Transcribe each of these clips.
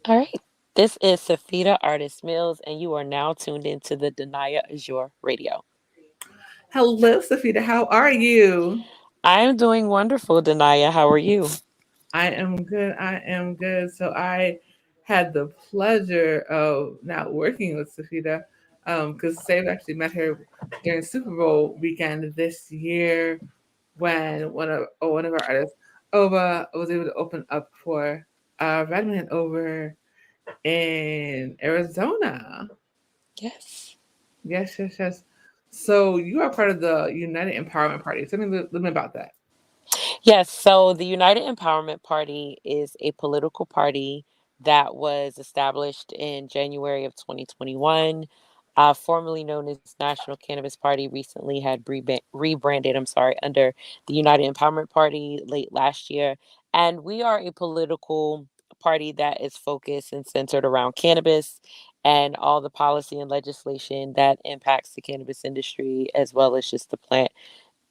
All right. This is Sephida Artis Mills, and you are now tuned into the Danaya Azure Radio. Hello, Sephida. How are you? I am doing wonderful, Danaya. How are you? I am good. I am good. So I had the pleasure of now working with Sephida because Save actually met her during Super Bowl weekend this year when one of our artists, Ova, was able to open up for Redman over in Arizona. Yes. Yes, yes, yes. So you are part of the United Empowerment Party. Tell me a little bit about that. Yes, so the United Empowerment Party is a political party that was established in January of 2021, formerly known as National Cannabis Party, recently had rebranded, under the United Empowerment Party late last year. And we are a political party that is focused and centered around cannabis and all the policy and legislation that impacts the cannabis industry, as well as just the plant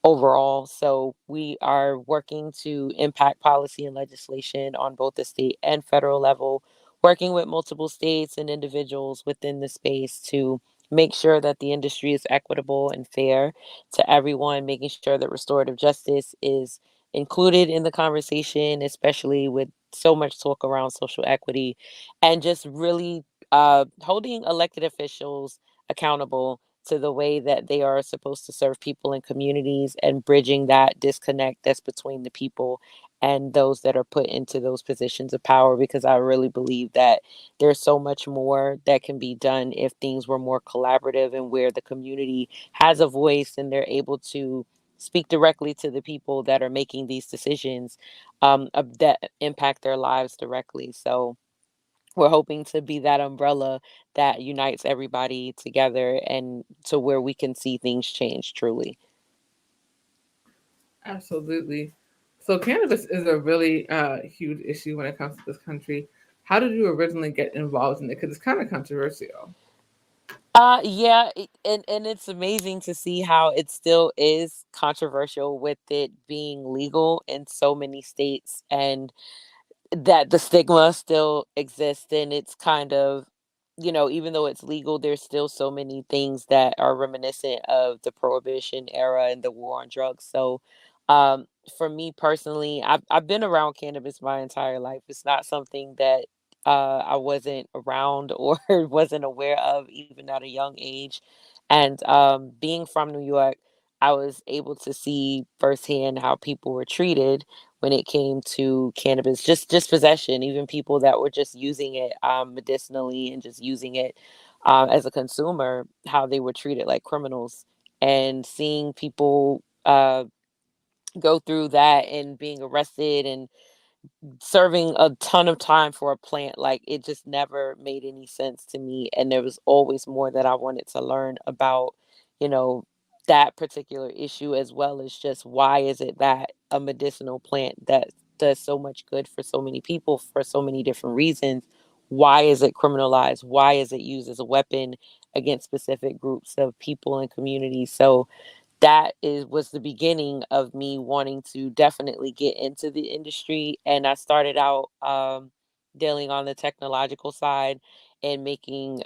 overall. So we are working to impact policy and legislation on both the state and federal level, working with multiple states and individuals within the space to make sure that the industry is equitable and fair to everyone, making sure that restorative justice is included in the conversation, especially with so much talk around social equity, and just really holding elected officials accountable to the way that they are supposed to serve people in communities and bridging that disconnect that's between the people and those that are put into those positions of power, because I really believe that there's so much more that can be done if things were more collaborative and where the community has a voice and they're able to speak directly to the people that are making these decisions, that impact their lives directly. So we're hoping to be that umbrella that unites everybody together and to where we can see things change truly. Absolutely. So cannabis is a really huge issue when it comes to this country. How did you originally get involved in it? Because it's kind of controversial. Yeah, and it's amazing to see how it still is controversial with it being legal in so many states, and that the stigma still exists, and it's kind of, even though it's legal, there's still so many things that are reminiscent of the prohibition era and the war on drugs. So um for me personally, I've been around cannabis my entire life. It's not something that I wasn't around or wasn't aware of even at a young age. And being from New York, I was able to see firsthand how people were treated when it came to cannabis, just possession, even people that were just using it medicinally and just using it as a consumer, how they were treated like criminals. And seeing people go through that and being arrested and serving a ton of time for a plant, like, it just never made any sense to me, and there was always more that I wanted to learn about, you know that particular issue, as well as just why is it that a medicinal plant that does so much good for so many people for so many different reasons, why is it criminalized, why is it used as a weapon against specific groups of people and communities. So that is was the beginning of me wanting to definitely get into the industry. And I started out dealing on the technological side and making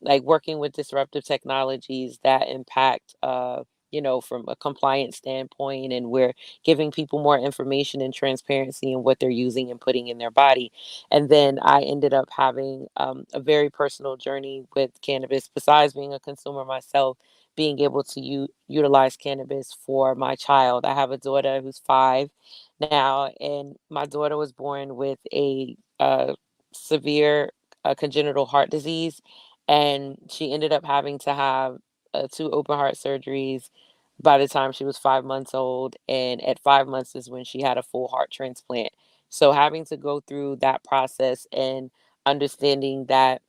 like working with disruptive technologies that impact from a compliance standpoint, and we're giving people more information and transparency in what they're using and putting in their body. And then I ended up having a very personal journey with cannabis, besides being a consumer myself, being able to utilize cannabis for my child. I have a daughter who's 5 now, and my daughter was born with a severe congenital heart disease, and she ended up having to have 2 open heart surgeries by the time she was 5 months old. And at 5 months is when she had a full heart transplant. So having to go through that process and understanding that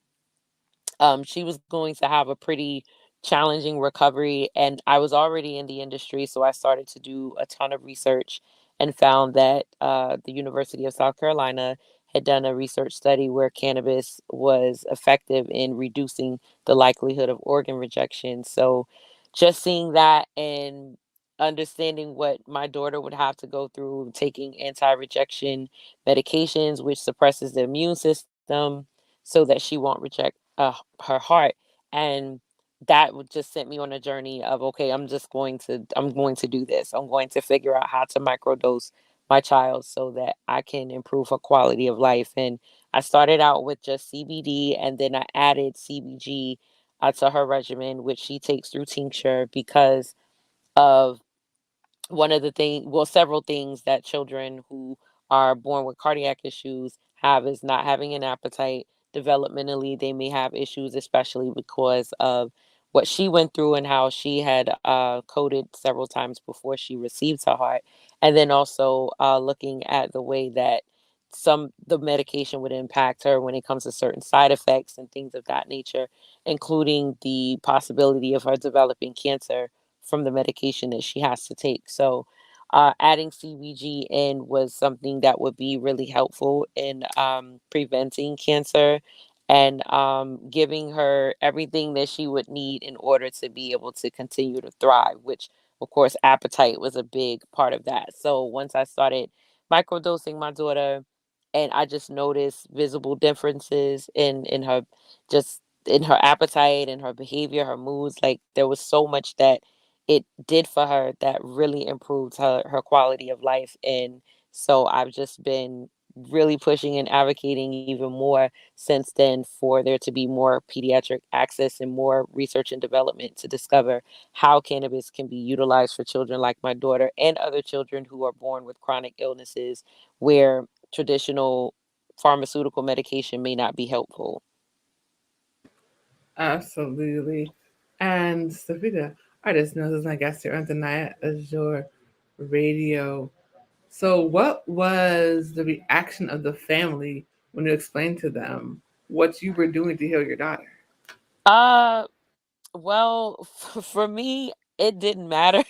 she was going to have a pretty challenging recovery. And I was already in the industry, so I started to do a ton of research and found that the University of South Carolina had done a research study where cannabis was effective in reducing the likelihood of organ rejection. So just seeing that and understanding what my daughter would have to go through taking anti rejection medications, which suppresses the immune system, them so that she won't reject her heart. And that would just sent me on a journey of, okay, I'm going to do this. I'm going to figure out how to microdose my child so that I can improve her quality of life. And I started out with just CBD, and then I added CBG to her regimen, which she takes through tincture because of one of the things, well, several things that children who are born with cardiac issues have is not having an appetite. Developmentally, they may have issues, especially because of what she went through and how she had coded several times before she received her heart. And then also looking at the way that the medication would impact her when it comes to certain side effects and things of that nature, including the possibility of her developing cancer from the medication that she has to take. So, adding CBG in was something that would be really helpful in preventing cancer and giving her everything that she would need in order to be able to continue to thrive, which, of course, appetite was a big part of that. So, once I started microdosing my daughter, and I just noticed visible differences in her, just in her appetite and her behavior, her moods. Like there was so much that it did for her that really improved her quality of life. And so I've just been really pushing and advocating even more since then for there to be more pediatric access and more research and development to discover how cannabis can be utilized for children like my daughter and other children who are born with chronic illnesses where traditional pharmaceutical medication may not be helpful. Absolutely. And Sephida Artis knows is my guest here on Danaya Azure Radio. So, what was the reaction of the family when you explained to them what you were doing to heal your daughter? Uh, well, for me, it didn't matter.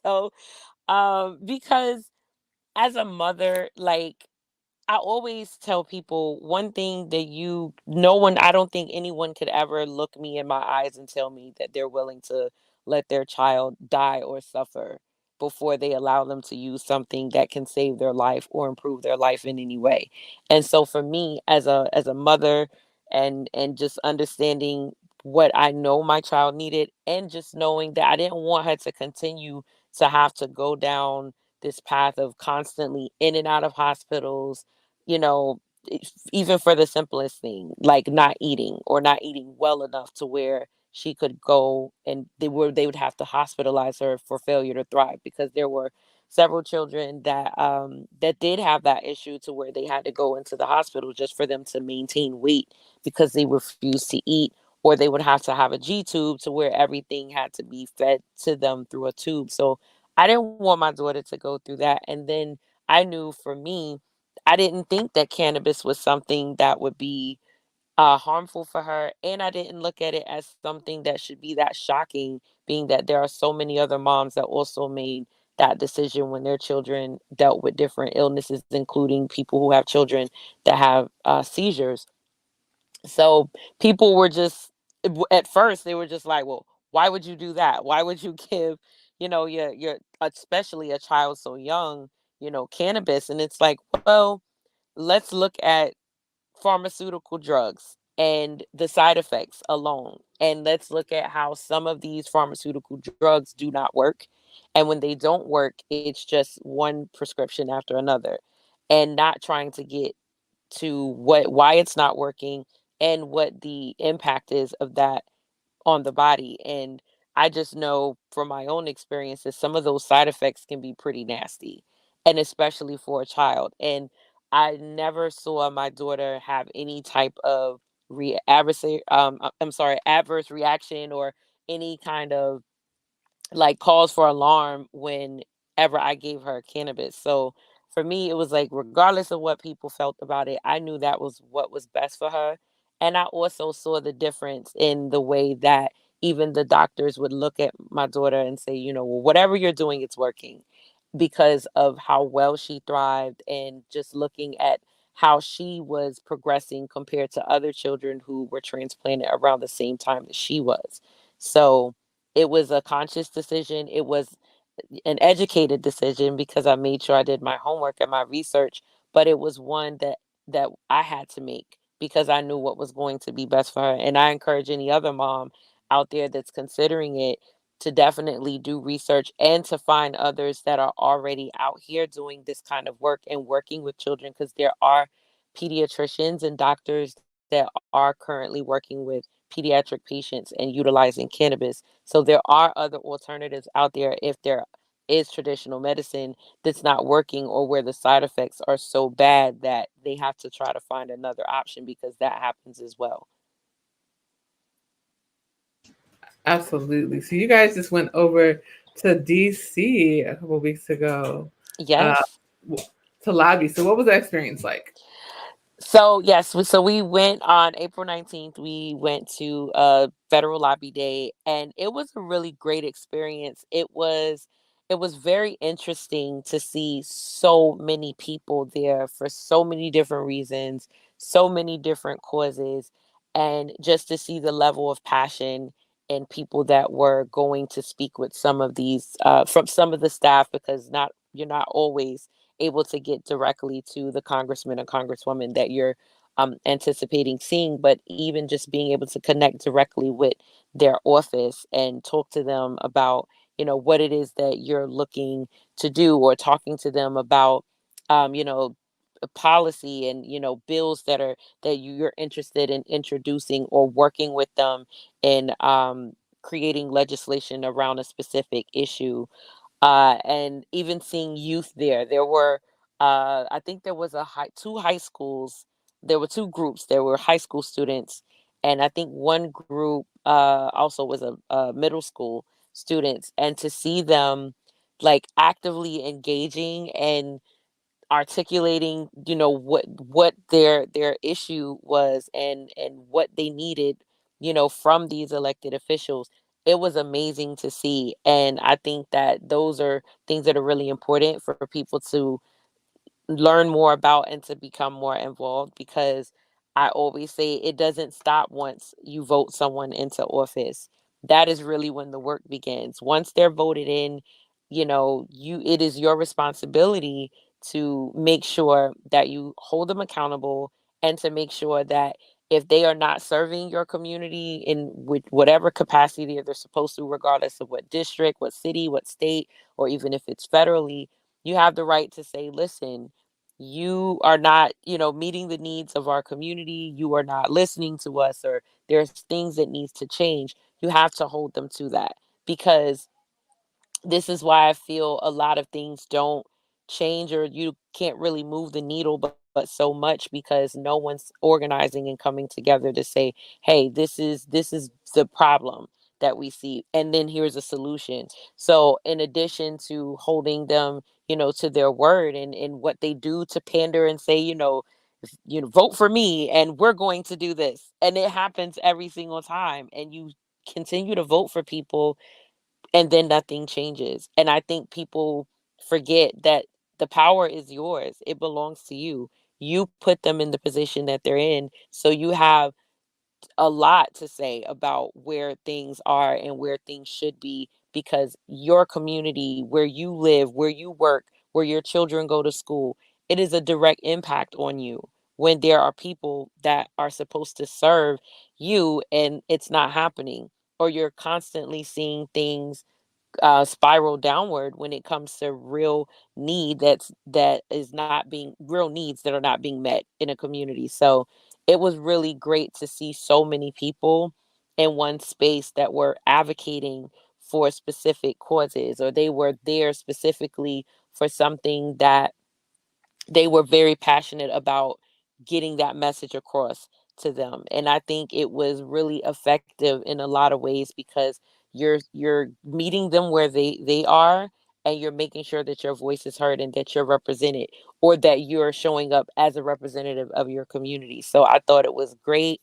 So, because as a mother, like I always tell people one thing that no one, I don't think anyone could ever look me in my eyes and tell me that they're willing to let their child die or suffer before they allow them to use something that can save their life or improve their life in any way. And so for me as a mother and just understanding what I know my child needed and just knowing that I didn't want her to continue to have to go down this path of constantly in and out of hospitals, you know, even for the simplest thing, like not eating or not eating well enough to where she could go and they would have to hospitalize her for failure to thrive because there were several children that did have that issue to where they had to go into the hospital just for them to maintain weight because they refused to eat, or they would have to have a G tube to where everything had to be fed to them through a tube. So I didn't want my daughter to go through that. And then I knew for me, I didn't think that cannabis was something that would be harmful for her. And I didn't look at it as something that should be that shocking, being that there are so many other moms that also made that decision when their children dealt with different illnesses, including people who have children that have seizures. So people were just, at first, they were just like, well, why would you do that? Why would you give, your, especially a child so young, cannabis? And it's like, well, let's look at pharmaceutical drugs and the side effects alone. And let's look at how some of these pharmaceutical drugs do not work. And when they don't work, it's just one prescription after another, and not trying to get to why it's not working and what the impact is of that on the body. And I just know from my own experiences, some of those side effects can be pretty nasty, and especially for a child. And I never saw my daughter have any type of adverse reaction or any kind of like cause for alarm whenever I gave her cannabis. So for me, it was like, regardless of what people felt about it, I knew that was what was best for her. And I also saw the difference in the way that even the doctors would look at my daughter and say, well, whatever you're doing, it's working, because of how well she thrived and just looking at how she was progressing compared to other children who were transplanted around the same time that she was. So it was a conscious decision. It was an educated decision because I made sure I did my homework and my research, but it was one that I had to make because I knew what was going to be best for her. And I encourage any other mom out there that's considering it to definitely do research and to find others that are already out here doing this kind of work and working with children, because there are pediatricians and doctors that are currently working with pediatric patients and utilizing cannabis. So there are other alternatives out there if there is traditional medicine that's not working, or where the side effects are so bad that they have to try to find another option, because that happens as well. Absolutely. So you guys just went over to DC a couple weeks ago, uh, Yes. to lobby. So what was that experience like? So yes, so we went on April 19th. We went to Federal Lobby Day, and it was a really great experience. It was very interesting to see so many people there for so many different reasons, so many different causes, and just to see the level of passion and people that were going to speak with some of these from some of the staff, because not you're not always able to get directly to the congressman or congresswoman that you're anticipating seeing, but even just being able to connect directly with their office and talk to them about, what it is that you're looking to do, or talking to them about, you know, policy and bills that you're interested in introducing, or working with them in creating legislation around a specific issue, and even seeing youth there. There were, I think there was two high schools. There were two groups. There were high school students, and I think one group also was a middle school students. And to see them like actively engaging and articulating, what their issue was, and what they needed, from these elected officials. It was amazing to see, and I think that those are things that are really important for people to learn more about and to become more involved, because I always say it doesn't stop once you vote someone into office. That is really when the work begins. Once they're voted in, it is your responsibility to make sure that you hold them accountable, and to make sure that if they are not serving your community in with whatever capacity they're supposed to, regardless of what district, what city, what state, or even if it's federally, you have the right to say, listen, you are not, meeting the needs of our community. You are not listening to us, or there's things that needs to change. You have to hold them to that, because this is why I feel a lot of things don't change, or you can't really move the needle, but so much, because no one's organizing and coming together to say, hey, this is the problem that we see, and then here's a solution. So in addition to holding them, to their word, and what they do to pander and say, vote for me and we're going to do this, and it happens every single time, and you continue to vote for people, and then nothing changes. And I think people forget that the power is yours. It belongs to you. You put them in the position that they're in. So you have a lot to say about where things are and where things should be, because your community, where you live, where you work, where your children go to school, it is a direct impact on you when there are people that are supposed to serve you and it's not happening, or you're constantly seeing things spiral downward when it comes to real that is not being real needs that are not being met in a community. So it was really great to see so many people in one space that were advocating for specific causes, or they were there specifically for something that they were very passionate about getting that message across to them. And I think it was really effective in a lot of ways, because you're meeting them where they are, and you're making sure that your voice is heard and that you're represented, or that you're showing up as a representative of your community. So I thought it was great.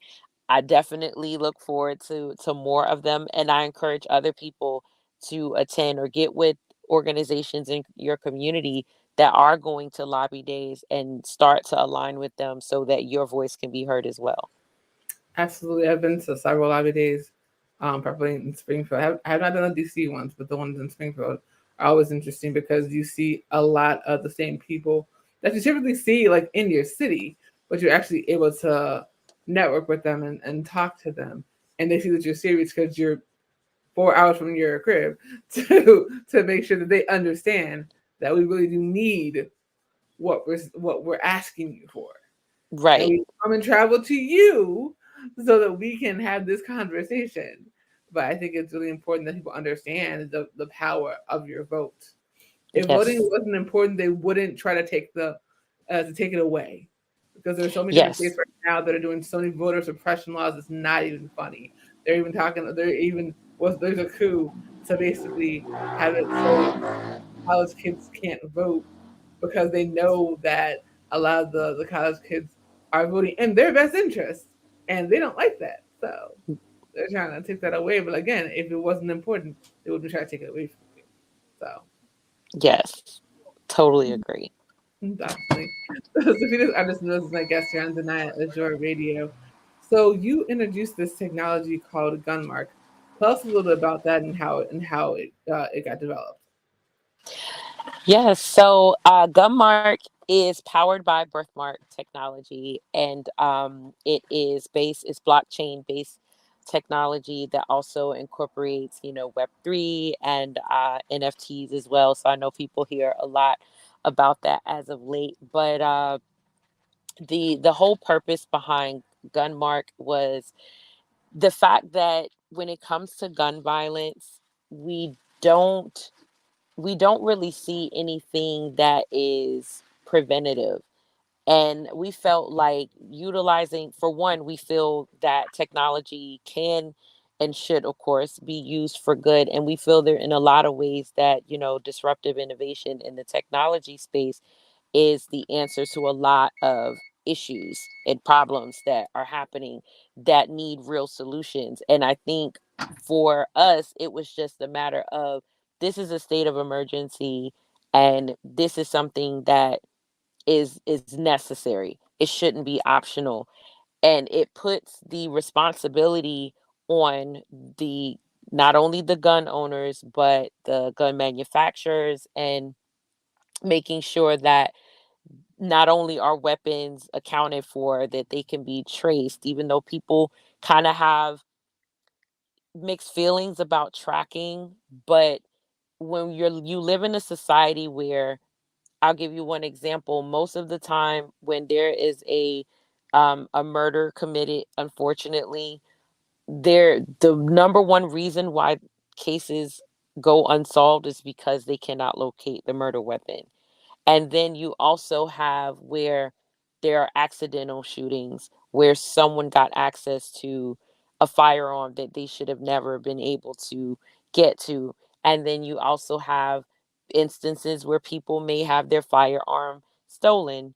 I definitely look forward to more of them, and I encourage other people to attend or get with organizations in your community that are going to lobby days, and start to align with them so that your voice can be heard as well. Absolutely. I've been to several lobby days, probably in Springfield. I have not done the DC ones, but the ones in Springfield are always interesting because you see a lot of the same people that you typically see like in your city, but you're actually able to network with them and talk to them, and they see that you're serious because you're 4 hours from your crib to make sure that they understand that we really do need what we're asking you for, and Right. we come and travel to you so that we can have this conversation. But I think it's really important that people understand the power of your vote. If voting Yes. wasn't important, they wouldn't try to take it away, because there's so many different states Yes. right now that are doing so many voter suppression laws. It's not even funny. They're even talking. They're even was there's a coup to basically have it so college kids can't vote because they know that a lot of the college kids are voting in their best interest, and they don't like that. So they're trying to take that away. But again, if it wasn't important, they wouldn't try to take it away from you. So Yes. Totally agree. definitely. Sophia Artis knows is my guest here on Danaya Azure Radio. So you introduced this technology called Gunmark. Tell us a little bit about that and how it got developed. Yes. So Gummark is powered by Birthmark technology, and it's blockchain based technology that also incorporates, Web3 and NFTs as well. So I know people hear a lot about that as of late, but the whole purpose behind Gunmark was the fact that when it comes to gun violence, we don't we don't really see anything that is preventative. And we felt like utilizing, for one, we feel that technology can and should, of course, be used for good. And we feel there in a lot of ways that, disruptive innovation in the technology space is the answer to a lot of issues and problems that are happening that need real solutions. And I think for us, it was just a matter of, this is a state of emergency, and this is something that is necessary. It shouldn't be optional. And it puts the responsibility on the not only the gun owners, but the gun manufacturers, and making sure that not only are weapons accounted for, that they can be traced, even though people kind of have mixed feelings about tracking. But when you live in a society where, I'll give you one example, most of the time when there is a murder committed, unfortunately, the number one reason why cases go unsolved is because they cannot locate the murder weapon. And then you also have where there are accidental shootings where someone got access to a firearm that they should have never been able to get to. And then you also have instances where people may have their firearm stolen,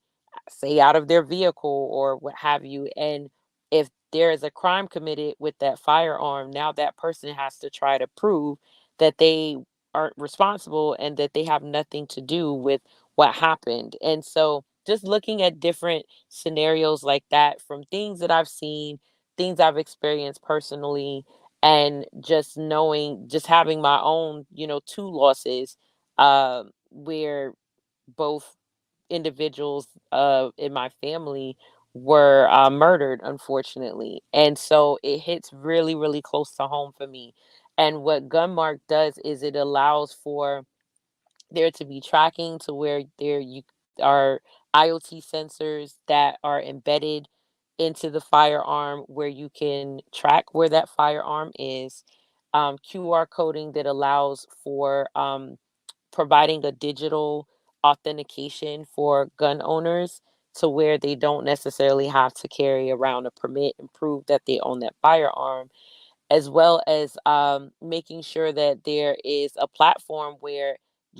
say out of their vehicle or what have you. And if there is a crime committed with that firearm, now that person has to try to prove that they aren't responsible and that they have nothing to do with what happened. And so just looking at different scenarios like that from things that I've seen, things I've experienced personally, and just knowing, just having my own, two losses, where both individuals in my family were murdered, unfortunately. And so it hits really, really close to home for me. And what Gunmark does is it allows for there to be tracking, to where there you are IoT sensors that are embedded into the firearm, where you can track where that firearm is. QR coding that allows for providing a digital authentication for gun owners, to where they don't necessarily have to carry around a permit and prove that they own that firearm, as well as making sure that there is a platform where,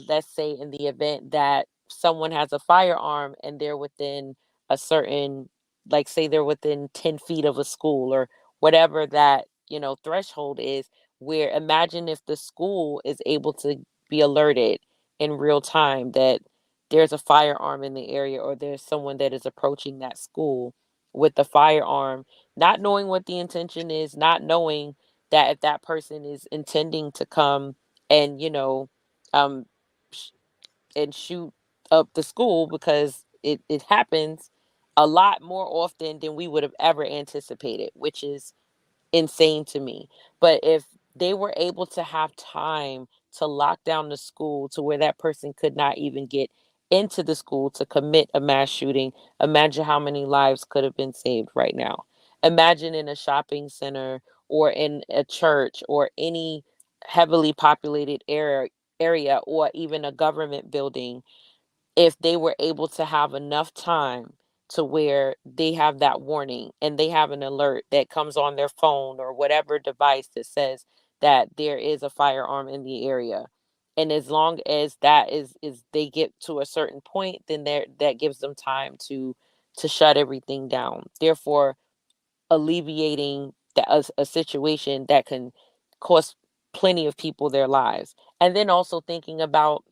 let's say, in the event that someone has a firearm and they're within a certain, like, say they're within 10 feet of a school or whatever that, threshold is, where imagine if the school is able to be alerted in real time that there's a firearm in the area, or there's someone that is approaching that school with the firearm, not knowing what the intention is, not knowing that if that person is intending to come and, um sh- and shoot up the school, because it happens, a lot more often than we would have ever anticipated, which is insane to me. But if they were able to have time to lock down the school to where that person could not even get into the school to commit a mass shooting, imagine how many lives could have been saved right now. Imagine in a shopping center or in a church or any heavily populated area or even a government building, if they were able to have enough time to where they have that warning and they have an alert that comes on their phone or whatever device that says that there is a firearm in the area. And as long as that is they get to a certain point, then there that gives them time to shut everything down, therefore alleviating a situation that can cost plenty of people their lives. And then also thinking about,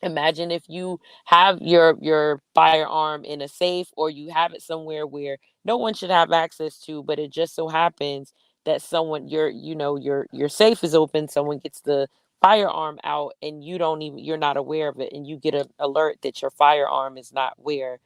imagine if you have your firearm in a safe, or you have it somewhere where no one should have access to, but it just so happens that someone your safe is open, someone gets the firearm out and you're not aware of it, and you get an alert that your firearm is not where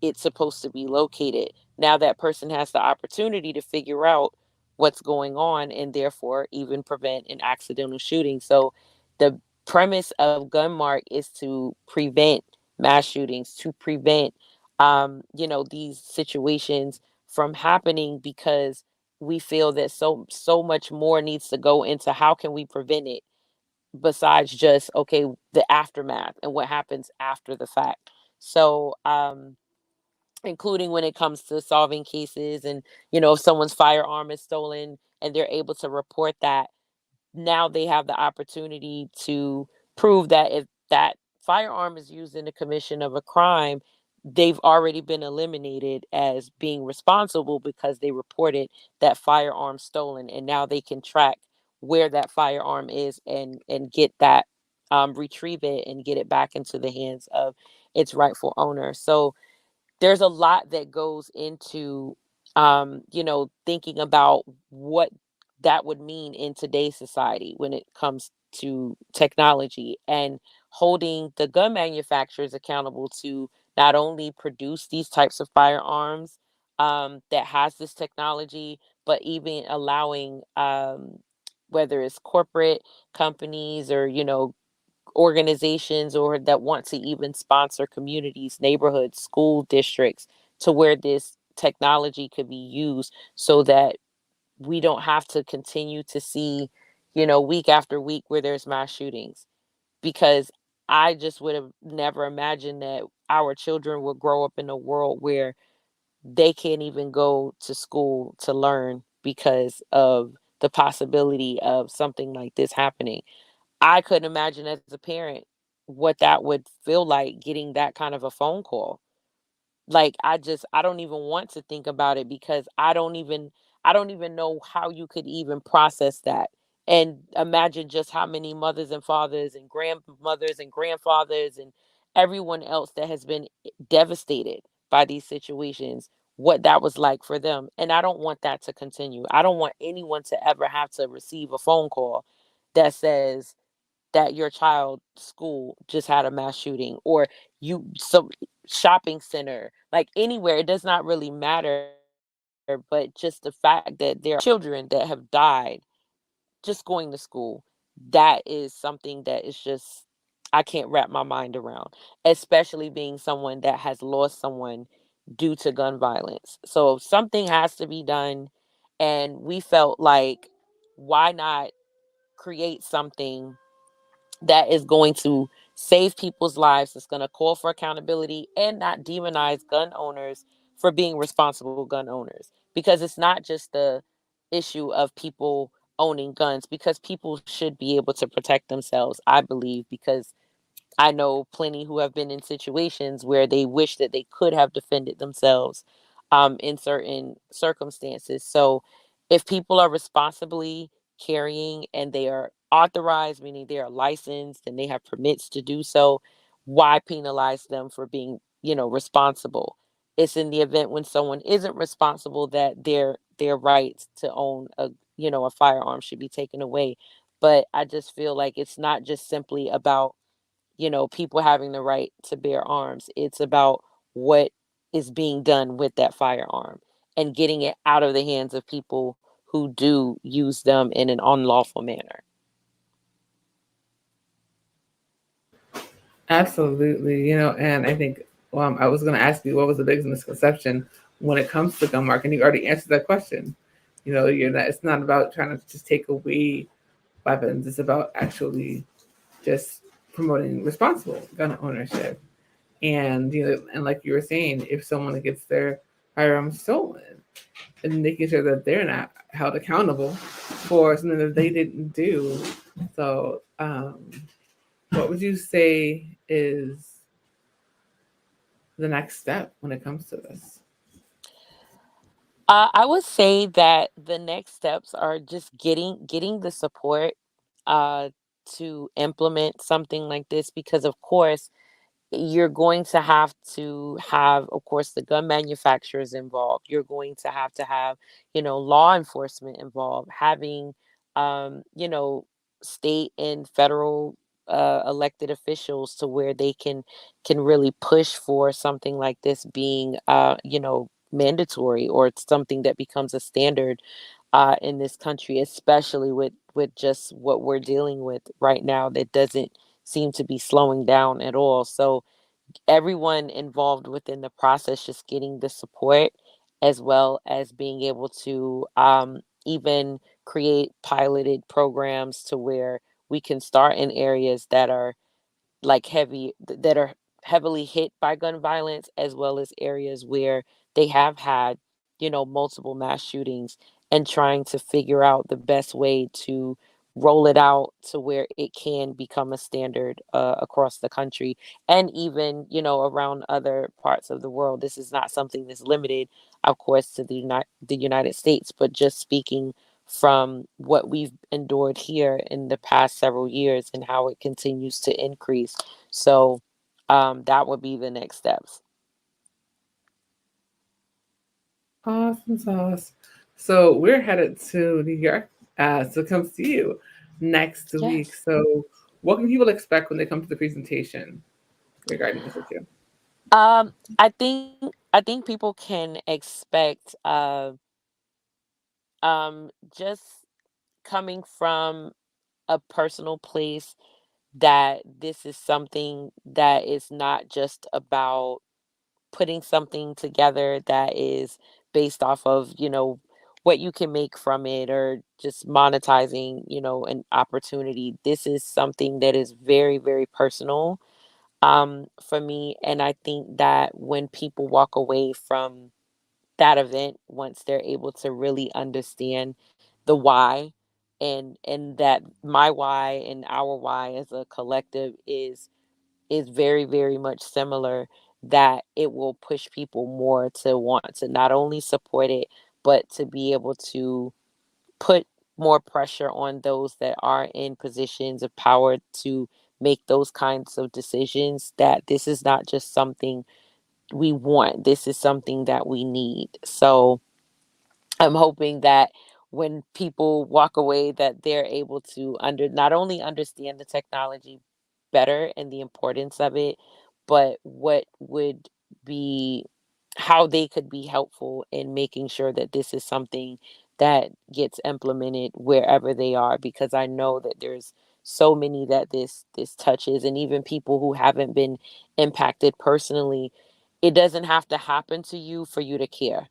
it's supposed to be located. Now that person has the opportunity to figure out what's going on and therefore even prevent an accidental shooting. So the premise of Gunmark is to prevent mass shootings, to prevent these situations from happening, because we feel that so much more needs to go into how can we prevent it, besides just okay the aftermath and what happens after the fact. So including when it comes to solving cases, and if someone's firearm is stolen and they're able to report that, now they have the opportunity to prove that if that firearm is used in the commission of a crime, they've already been eliminated as being responsible because they reported that firearm stolen, and now they can track where that firearm is and get that, retrieve it and get it back into the hands of its rightful owner. So there's a lot that goes into thinking about what that would mean in today's society when it comes to technology, and holding the gun manufacturers accountable to not only produce these types of firearms that has this technology, but even allowing whether it's corporate companies or organizations, or that want to even sponsor communities, neighborhoods, school districts, to where this technology could be used so that we don't have to continue to see, week after week where there's mass shootings. Because I just would have never imagined that our children would grow up in a world where they can't even go to school to learn because of the possibility of something like this happening. I couldn't imagine as a parent what that would feel like, getting that kind of a phone call. Like I don't even want to think about it, because I don't even know how you could even process that. And imagine just how many mothers and fathers and grandmothers and grandfathers and everyone else that has been devastated by these situations, what that was like for them. And I don't want that to continue. I don't want anyone to ever have to receive a phone call that says that your child school just had a mass shooting, or you some shopping center, like anywhere, it does not really matter, but just the fact that there are children that have died just going to school, that is something that is just, I can't wrap my mind around, especially being someone that has lost someone due to gun violence. So something has to be done, and we felt like, why not create something that is going to save people's lives, that's going to call for accountability and not demonize gun owners for being responsible gun owners. Because it's not just the issue of people owning guns, because people should be able to protect themselves, I believe, because I know plenty who have been in situations where they wish that they could have defended themselves in certain circumstances. So, if people are responsibly carrying and they are authorized, meaning they are licensed and they have permits to do so, why penalize them for being, responsible? It's in the event when someone isn't responsible that their rights to own a firearm should be taken away. But I just feel like it's not just simply about people having the right to bear arms. It's about what is being done with that firearm and getting it out of the hands of people who do use them in an unlawful manner. Absolutely. And I think I was going to ask you what was the biggest misconception when it comes to gun marketing. You already answered that question. You're not. It's not about trying to just take away weapons. It's about actually just promoting responsible gun ownership. And like you were saying, if someone gets their firearm stolen, and making sure that they're not held accountable for something that they didn't do. So, what would you say is the next step when it comes to this? I would say that the next steps are just getting the support uh, to implement something like this, because of course you're going to have, of course, the gun manufacturers involved. You're going to have, law enforcement involved, having, you know, state and federal elected officials to where they can really push for something like this being, mandatory, or it's something that becomes a standard in this country, especially with just what we're dealing with right now that doesn't seem to be slowing down at all. So everyone involved within the process just getting the support, as well as being able to even create piloted programs to where we can start in areas that are that are heavily hit by gun violence, as well as areas where they have had, multiple mass shootings, and trying to figure out the best way to roll it out to where it can become a standard across the country, and even, around other parts of the world. This is not something that's limited, of course, to the United States, but just speaking from what we've endured here in the past several years and how it continues to increase. So that would be the next steps. Awesome sauce. So we're headed to New York to come see you next week. Yes. So what can people expect when they come to the presentation regarding this issue? I think people can expect just coming from a personal place, that this is something that is not just about putting something together that is based off of, what you can make from it, or just monetizing, an opportunity. This is something that is very, very personal for me. And I think that when people walk away from that event, once they're able to really understand the why, and that my why and our why as a collective is very, very much similar, that it will push people more to want to not only support it, but to be able to put more pressure on those that are in positions of power to make those kinds of decisions, that this is not just something we want, this is something that we need. So I'm hoping that when people walk away, that they're able to not only understand the technology better and the importance of it, but what would be how they could be helpful in making sure that this is something that gets implemented wherever they are, because I know that there's so many that this touches, and even people who haven't been impacted personally, it doesn't have to happen to you for you to care.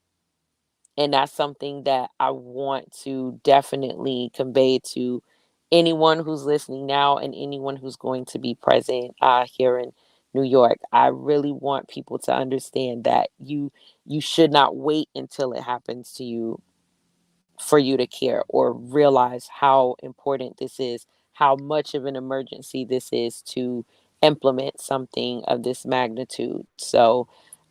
And that's something that I want to definitely convey to anyone who's listening now, and anyone who's going to be present here in New York. I really want people to understand that you should not wait until it happens to you for you to care, or realize how important this is, how much of an emergency this is to implement something of this magnitude. So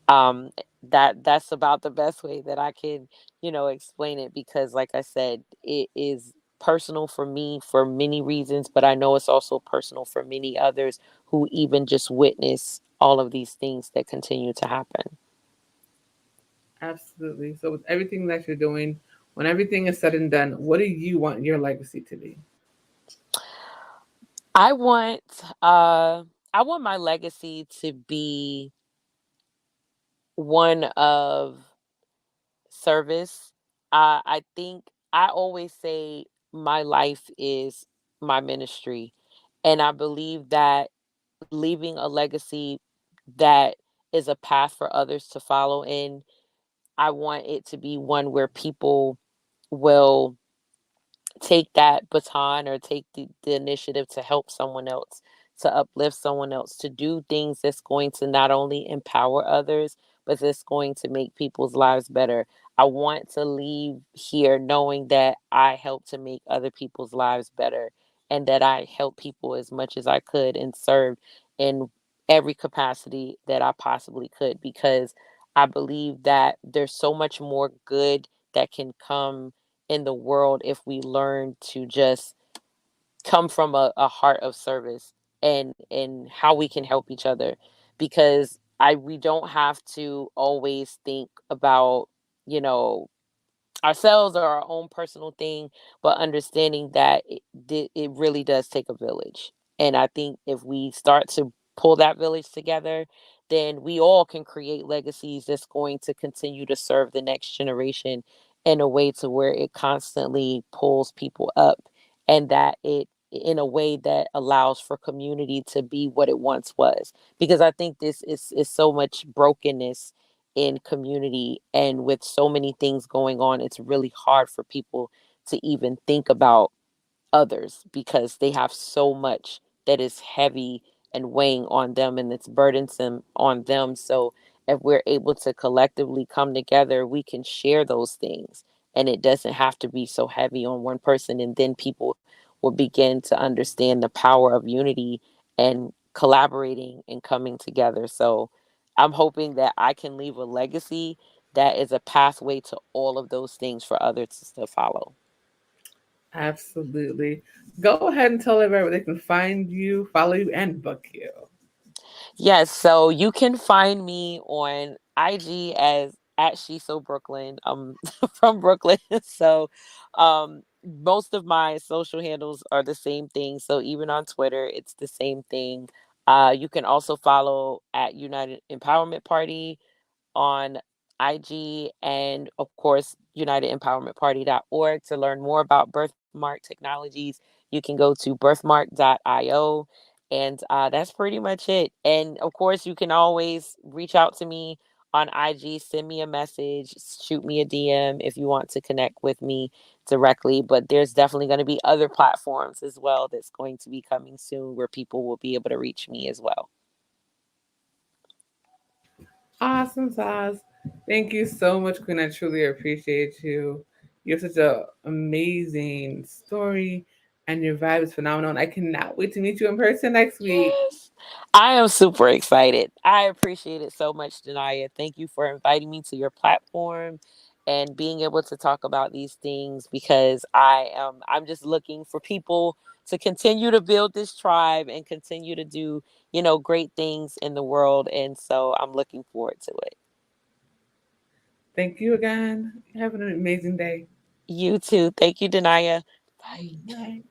that's about the best way that I can, explain it, because like I said, it is personal for me for many reasons, but I know it's also personal for many others who even just witness all of these things that continue to happen. Absolutely. So with everything that you're doing, when everything is said and done, what do you want your legacy to be? I want uh I want my legacy to be one of service. I think I always say my life is my ministry. And I believe that leaving a legacy that is a path for others to follow in, I want it to be one where people will take that baton or take the initiative to help someone else, to uplift someone else, to do things that's going to not only empower others, but that's going to make people's lives better. I want to leave here knowing that I help to make other people's lives better, and that I help people as much as I could and served in every capacity that I possibly could, because I believe that there's so much more good that can come in the world if we learn to just come from a heart of service, and how we can help each other, because I we don't have to always think about, you know, ourselves or our own personal thing, but understanding that it really does take a village. And I think if we start to pull that village together, then we all can create legacies that's going to continue to serve the next generation in a way to where it constantly pulls people up, and that it in a way that allows for community to be what it once was, because I think this is so much brokenness in community, and with so many things going on, it's really hard for people to even think about others, because they have so much that is heavy and weighing on them, and it's burdensome on them. So if we're able to collectively come together, we can share those things, and it doesn't have to be so heavy on one person, and then people will begin to understand the power of unity and collaborating and coming together. So I'm hoping that I can leave a legacy that is a pathway to all of those things for others to follow. Absolutely. Go ahead and tell everybody where they can find you, follow you, and book you. Yes, so you can find me on IG as at She's So Brooklyn. I'm from Brooklyn, so most of my social handles are the same thing. So even on Twitter, it's the same thing. You can also follow at United Empowerment Party on IG, and of course unitedempowermentparty.org. To learn more about Birthmark Technologies, you can go to birthmark.io, and that's pretty much it. And of course, you can always reach out to me on IG, send me a message, shoot me a DM if you want to connect with me directly. But there's definitely going to be other platforms as well that's going to be coming soon where people will be able to reach me as well. Awesome sauce. Thank you so much, Queen. I truly appreciate you. You have such an amazing story, and your vibe is phenomenal. And I cannot wait to meet you in person next week. Yes. I am super excited. I appreciate it so much, Danaya. Thank you for inviting me to your platform and being able to talk about these things, because I'm just looking for people to continue to build this tribe and continue to do, great things in the world. And so I'm looking forward to it. Thank you again. Have an amazing day. You too. Thank you, Danaya. Bye. Bye.